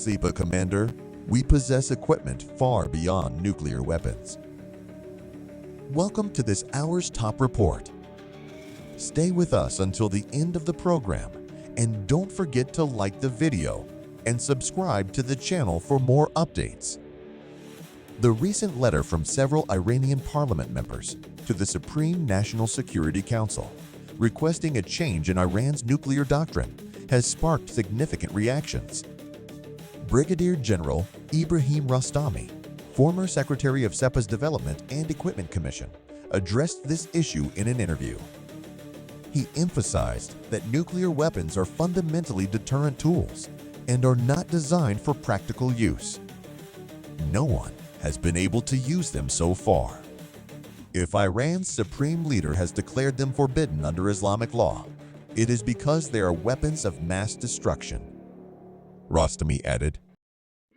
SEPA Commander, we possess equipment far beyond nuclear weapons. Welcome to this hour's top report. Stay with us until the end of the program, and don't forget to like the video and subscribe to the channel for more updates. The recent letter from several Iranian parliament members to the Supreme National Security Council requesting a change in Iran's nuclear doctrine has sparked significant reactions. Brigadier General Ibrahim Rostami, former Secretary of SEPA's Development and Equipment Commission, addressed this issue in an interview. He emphasized that nuclear weapons are fundamentally deterrent tools and are not designed for practical use. No one has been able to use them so far. If Iran's supreme leader has declared them forbidden under Islamic law, it is because they are weapons of mass destruction. Rostami added,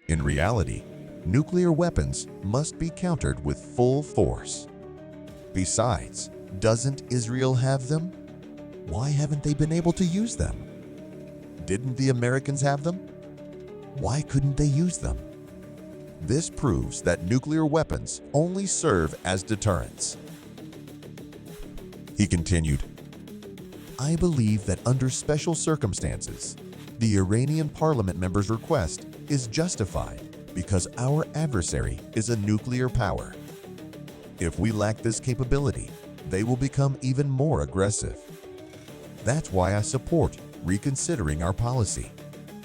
"In reality, nuclear weapons must be countered with full force. Besides, doesn't Israel have them? Why haven't they been able to use them? Didn't the Americans have them? Why couldn't they use them? This proves that nuclear weapons only serve as deterrents." He continued, "I believe that under special circumstances, the Iranian parliament member's request is justified because our adversary is a nuclear power. If we lack this capability, they will become even more aggressive. That's why I support reconsidering our policy.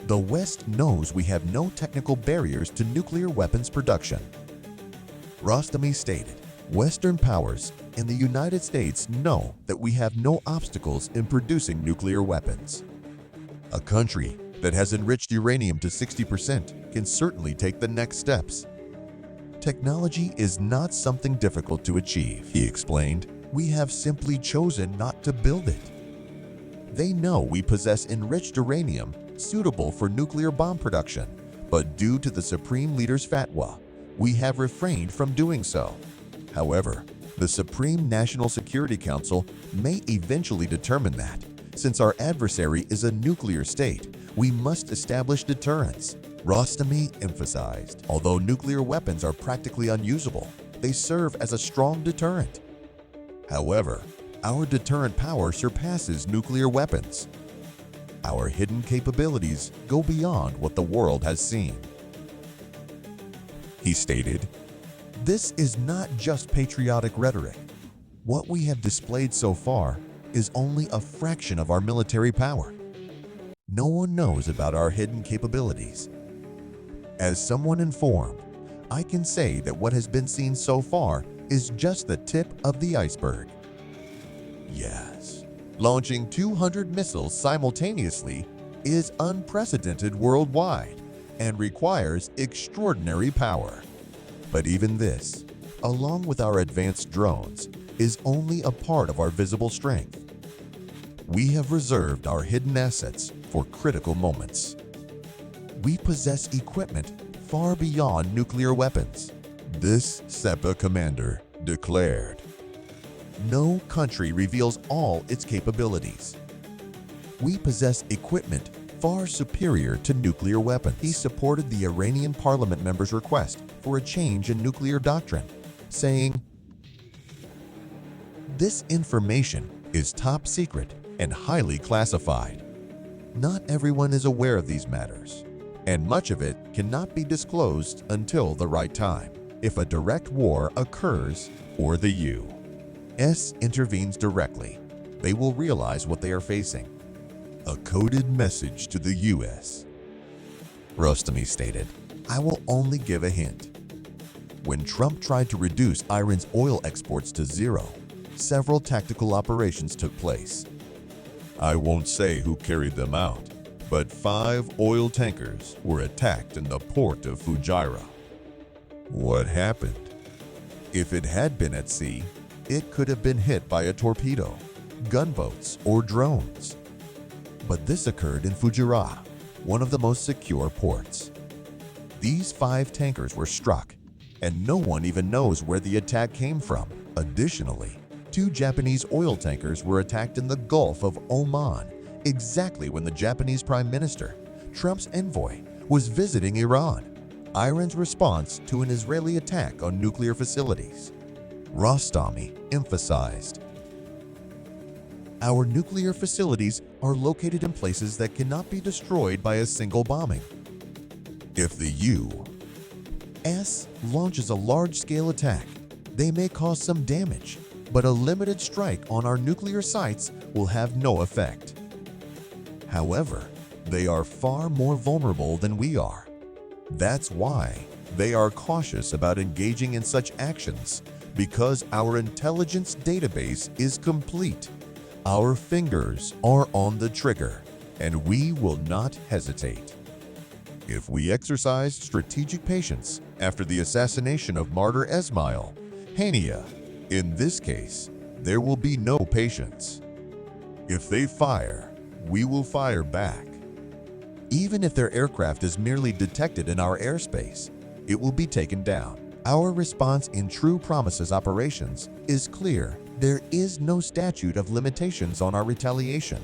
The West knows we have no technical barriers to nuclear weapons production." Rostami stated, "Western powers and the United States know that we have no obstacles in producing nuclear weapons. A country that has enriched uranium to 60% can certainly take the next steps. Technology is not something difficult to achieve," he explained. "We have simply chosen not to build it. They know we possess enriched uranium suitable for nuclear bomb production, but due to the Supreme Leader's fatwa, we have refrained from doing so. However, the Supreme National Security Council may eventually determine that, since our adversary is a nuclear state, we must establish deterrence." Rostami emphasized, although nuclear weapons are practically unusable, they serve as a strong deterrent. However, our deterrent power surpasses nuclear weapons. Our hidden capabilities go beyond what the world has seen. He stated, "This is not just patriotic rhetoric. What we have displayed so far is only a fraction of our military power. No one knows about our hidden capabilities. As someone informed, I can say that what has been seen so far is just the tip of the iceberg." Yes, launching 200 missiles simultaneously is unprecedented worldwide and requires extraordinary power. But even this, along with our advanced drones, is only a part of our visible strength. We have reserved our hidden assets for critical moments. We possess equipment far beyond nuclear weapons," this SEPA commander declared. "No country reveals all its capabilities. We possess equipment far superior to nuclear weapons." He supported the Iranian parliament member's request for a change in nuclear doctrine, saying, "This information is top secret and highly classified. Not everyone is aware of these matters, and much of it cannot be disclosed until the right time. If a direct war occurs or the U.S. intervenes directly, they will realize what they are facing." A coded message to the U.S. Rostami stated, "I will only give a hint. When Trump tried to reduce Iran's oil exports to zero, several tactical operations took place. I won't say who carried them out, but 5 oil tankers were attacked in the port of Fujairah. What happened? If it had been at sea, it could have been hit by a torpedo, gunboats, or drones. But this occurred in Fujairah, one of the most secure ports. These 5 tankers were struck, and no one even knows where the attack came from. Additionally, 2 Japanese oil tankers were attacked in the Gulf of Oman, exactly when the Japanese Prime Minister, Trump's envoy, was visiting Iran, Iran's response to an Israeli attack on nuclear facilities. Rostami emphasized, "Our nuclear facilities are located in places that cannot be destroyed by a single bombing. If the U.S. launches a large-scale attack, they may cause some damage, but a limited strike on our nuclear sites will have no effect. However, they are far more vulnerable than we are. That's why they are cautious about engaging in such actions, because our intelligence database is complete. Our fingers are on the trigger, and we will not hesitate. If we exercise strategic patience after the assassination of Martyr Esmail Hania, in this case, there will be no patience. If they fire, we will fire back. Even if their aircraft is merely detected in our airspace, it will be taken down. Our response in True Promises operations is clear. There is no statute of limitations on our retaliation.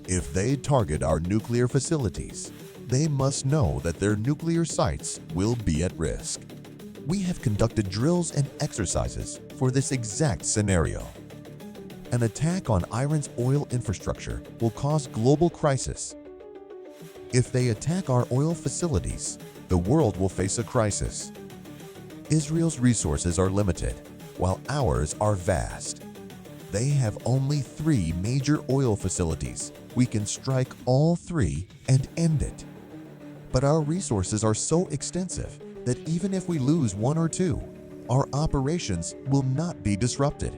If they target our nuclear facilities, they must know that their nuclear sites will be at risk. We have conducted drills and exercises for this exact scenario. An attack on Iran's oil infrastructure will cause global crisis. If they attack our oil facilities, the world will face a crisis. Israel's resources are limited, while ours are vast. They have only 3 major oil facilities. We can strike all 3 and end it. But our resources are so extensive that even if we lose 1 or 2, our operations will not be disrupted.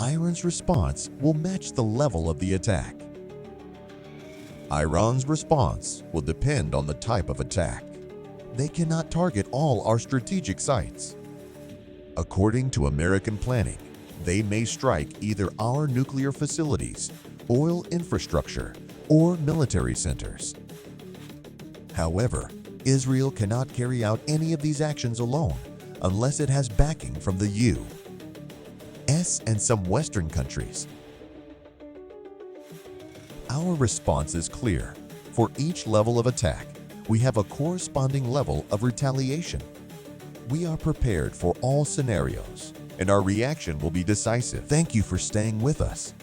Iran's response will match the level of the attack. Iran's response will depend on the type of attack. They cannot target all our strategic sites. According to American planning, they may strike either our nuclear facilities, oil infrastructure, or military centers. However, Israel cannot carry out any of these actions alone unless it has backing from the U.S. and some Western countries. Our response is clear. For each level of attack, we have a corresponding level of retaliation. We are prepared for all scenarios, and our reaction will be decisive. Thank you for staying with us.